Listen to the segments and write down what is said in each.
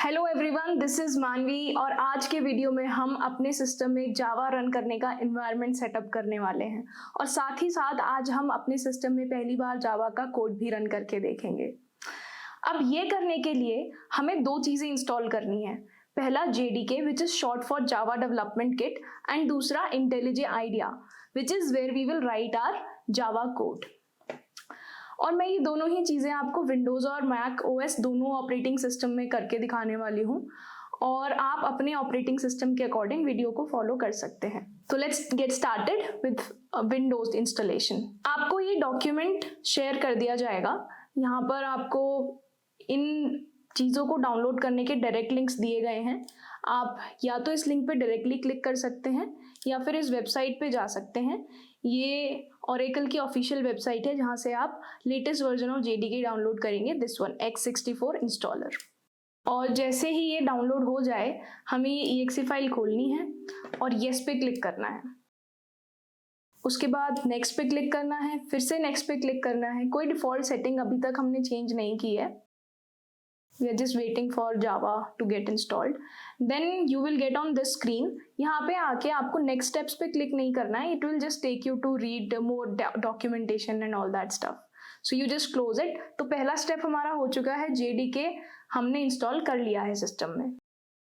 Hello everyone, this is मानवी और आज के वीडियो में हम अपने सिस्टम में जावा रन करने का एनवायरनमेंट सेटअप करने वाले हैं और साथ ही साथ आज हम अपने सिस्टम में पहली बार जावा का कोड भी रन करके देखेंगे। अब ये करने के लिए हमें दो चीज़ें इंस्टॉल करनी है। पहला JDK which is short for Java development kit and दूसरा IntelliJ IDEA which is where we will write our Java code. और मैं ये दोनों ही चीज़ें आपको विंडोज़ और मैक OS दोनों ऑपरेटिंग सिस्टम में करके दिखाने वाली हूँ और आप अपने ऑपरेटिंग सिस्टम के अकॉर्डिंग वीडियो को फॉलो कर सकते हैं। तो let's get started with Windows installation. आपको ये डॉक्यूमेंट शेयर कर दिया जाएगा। यहाँ पर आपको इन चीज़ों को डाउनलोड करने के डायरेक्ट लिंक्स दिए गए हैं। आप या तो इस लिंक पे डायरेक्टली क्लिक कर सकते हैं या फिर इस वेबसाइट पे जा सकते हैं। ये Oracle की ऑफिशियल वेबसाइट है जहाँ से आप latest version of JDK download करेंगे, दिस वन x64 इंस्टॉलर। और जैसे ही ये डाउनलोड हो जाए हमें ये exe फाइल खोलनी है और येस पे क्लिक करना है। उसके बाद नेक्स्ट पे क्लिक करना है, फिर से नेक्स्ट पे क्लिक करना है। कोई डिफ़ॉल्ट सेटिंग अभी तक हमने चेंज नहीं की है। We are just waiting for Java to get installed. Then you will get on this screen. यहाँ पे आके आपको next steps पे click नहीं करना है. It will just take you to read more documentation and all that stuff. So you just close it. तो पहला step हमारा हो चुका है, JDK हमने इंस्टॉल कर लिया है सिस्टम में।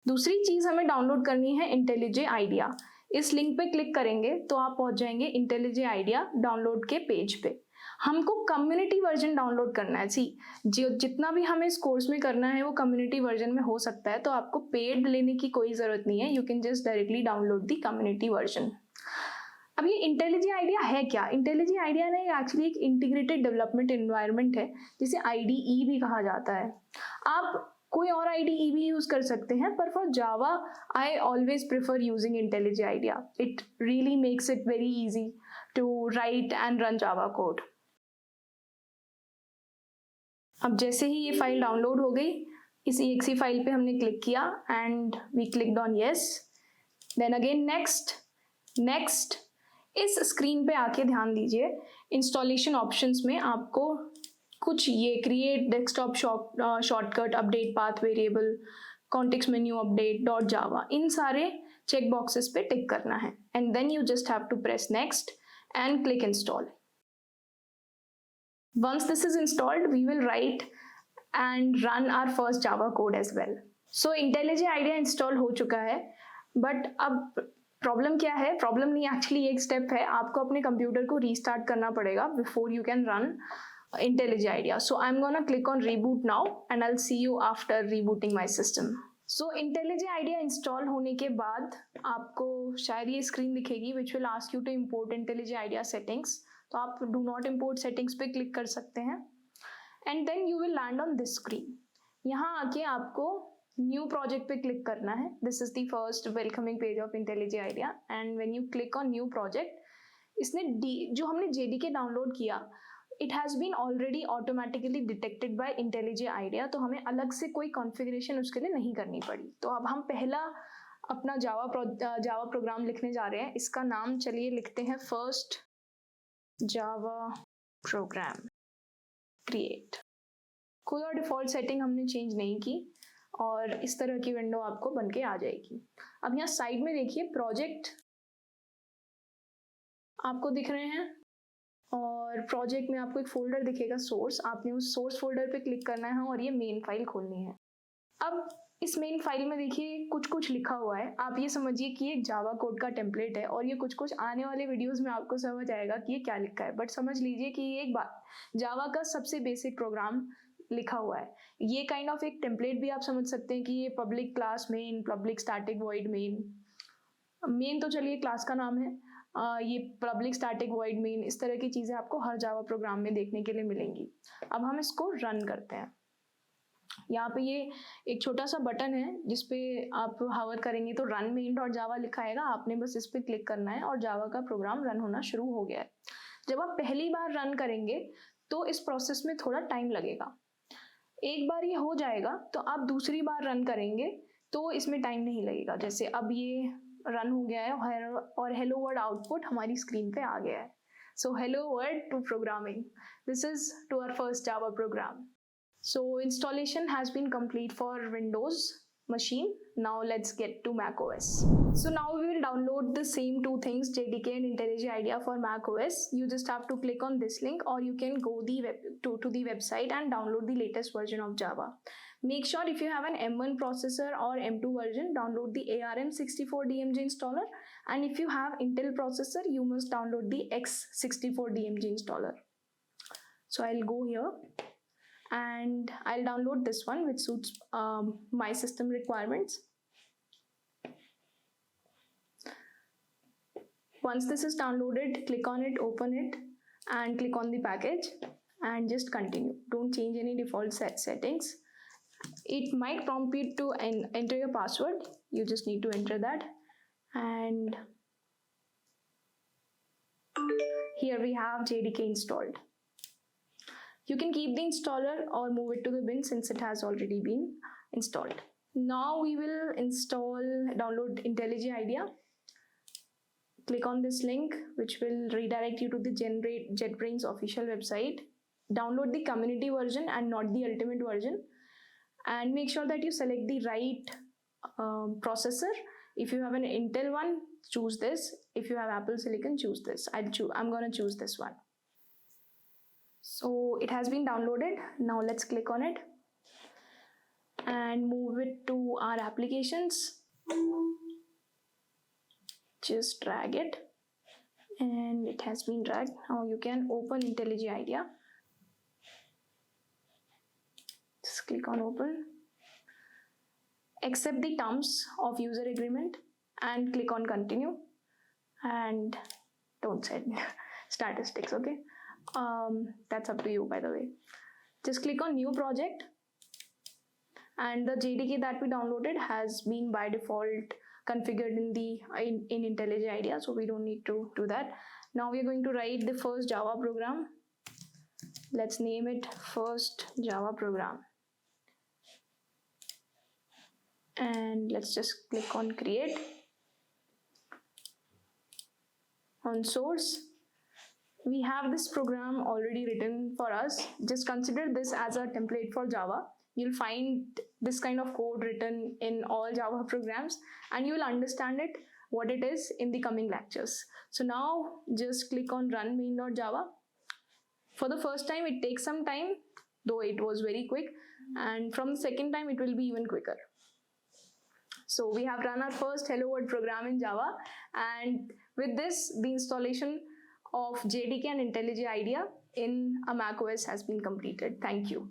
दूसरी चीज़ हमें डाउनलोड करनी है IntelliJ IDEA। इस लिंक पे क्लिक करेंगे तो आप पहुँच जाएंगे IntelliJ IDEA डाउनलोड के पेज पे। हमको कम्युनिटी वर्जन डाउनलोड करना है। जो जितना भी हमें इस कोर्स में करना है वो कम्युनिटी वर्जन में हो सकता है, तो आपको पेड लेने की कोई ज़रूरत नहीं है। You can just directly download the community version. अब ये IntelliJ IDEA है क्या? IntelliJ IDEA ने एक्चुअली एक इंटीग्रेटेड डेवलपमेंट एनवायरनमेंट है जिसे IDE भी कहा जाता है। आप कोई और IDE भी यूज़ कर सकते हैं, पर for Java I always prefer using IntelliJ IDEA। It really makes it very easy to write and run Java code. अब जैसे ही ये फाइल डाउनलोड हो गई, इस exe फाइल पे हमने क्लिक किया and we clicked on yes, then again next. इस स्क्रीन पे आके ध्यान दीजिए, इंस्टॉलेशन ऑप्शंस में आपको कुछ ये create desktop shortcut, update path variable, context menu update, .java, इन सारे चेक बॉक्सेस पे टिक करना है and then you just have to press next and click install. Once this is installed, we will write and run our first Java code as well. So IntelliJ IDEA install हो चुका है, but अब problem क्या है? Problem नहीं, actually एक step है, आपको अपने कंप्यूटर को रीस्टार्ट करना पड़ेगा before you can run IntelliJ IDEA. So I'm gonna click on reboot now and I'll see you after rebooting my system. So IntelliJ IDEA install होने के बाद आपको शायद ये स्क्रीन दिखेगी which will ask you to import IntelliJ IDEA settings. तो आप do not import settings पे क्लिक कर सकते हैं and then you will land on this screen. यहाँ आके आपको न्यू प्रोजेक्ट पे क्लिक करना है। This is the first welcoming page of IntelliJ IDEA and when you click on new project, इसने जो हमने JDK डाउनलोड किया, it has been already automatically detected by IntelliJ IDEA, तो हमें अलग से कोई कॉन्फ़िगरेशन उसके लिए नहीं करनी पड़ी। तो अब हम पहला अपना जावा प्रोग्राम लिखने जा रहे हैं। इसका नाम चलिए लिखते हैं फर्स्ट जावा प्रोग्राम क्रिएट। कोई और डिफ़ॉल्ट सेटिंग हमने चेंज नहीं की और इस तरह की विंडो आपको बन के आ जाएगी। अब यहाँ साइड में देखिए प्रोजेक्ट आपको दिख रहे हैं और प्रोजेक्ट में आपको एक फोल्डर दिखेगा सोर्स। आपने उस सोर्स फोल्डर पे क्लिक करना है और ये मेन फाइल खोलनी है। अब इस मेन फाइल में देखिए कुछ लिखा हुआ है। आप ये समझिए कि एक जावा कोड का टेम्पलेट है और ये कुछ आने वाले वीडियोस में आपको समझ आएगा कि ये क्या लिखा है, बट समझ लीजिए कि ये एक जावा का सबसे बेसिक प्रोग्राम लिखा हुआ है। ये काइंड ऑफ एक टेम्पलेट भी आप समझ सकते हैं कि ये public class main, public static void main तो चलिए क्लास का नाम है, ये पब्लिक स्टैटिक वॉइड मेन, इस तरह की चीज़ें आपको हर जावा प्रोग्राम में देखने के लिए मिलेंगी। अब हम इसको रन करते हैं। यहाँ पे ये एक छोटा सा बटन है जिस पे आप हावर करेंगे तो रन main.java लिखा आएगा। आपने बस इस पे क्लिक करना है और जावा का प्रोग्राम रन होना शुरू हो गया है। जब आप पहली बार रन करेंगे तो इस प्रोसेस में थोड़ा टाइम लगेगा। एक बार ये हो जाएगा तो आप दूसरी बार रन करेंगे तो इसमें टाइम नहीं लगेगा। जैसे अब ये रन हो गया है और हेलो वर्ल्ड आउटपुट हमारी स्क्रीन पे आ गया है। So hello world to programming, this is to our first Java program. So installation has been complete for Windows machine. Now let's get to Mac OS. So now we will download the same two things, JDK and IntelliJ IDEA for Mac OS. You just have to click on this link, or you can go to the website and download the latest version of Java. Make sure if you have an M1 processor or M2 version, download the ARM64DMG installer, and if you have Intel processor, you must download the X64DMG installer. So I'll go here and I'll download this one which suits my system requirements. Once this is downloaded, click on it, open it, and click on the package and just continue. Don't change any default settings. It might prompt you to enter your password. You just need to enter that. And here we have JDK installed. You can keep the installer or move it to the bin since it has already been installed. Now we will download IntelliJ IDEA. Click on this link which will redirect you to the JetBrains official website. Download the community version and not the ultimate version. And make sure that you select the right processor. If you have an Intel one, choose this. If you have Apple Silicon, choose this. I'm gonna choose this one. So it has been downloaded. Now let's click on it and move it to our applications. Just drag it, and it has been dragged. Now you can open IntelliJ IDEA. Just click on open. Accept the terms of user agreement and click on continue. And don't set statistics, okay? That's up to you, by the way. Just click on new project, and the JDK that we downloaded has been by default configured in IntelliJ IDEA, so we don't need to do that. Now we're going to write the first Java program. Let's name it first Java program. And let's just click on create. On source, we have this program already written for us. Just consider this as a template for Java. You'll find this kind of code written in all Java programs, and you will understand it, what it is, in the coming lectures. So now just click on run main.java. For the first time it takes some time, though it was very quick, and from the second time it will be even quicker. So we have run our first Hello World program in Java, and with this the installation of JDK and IntelliJ IDEA in a Mac OS has been completed. Thank you.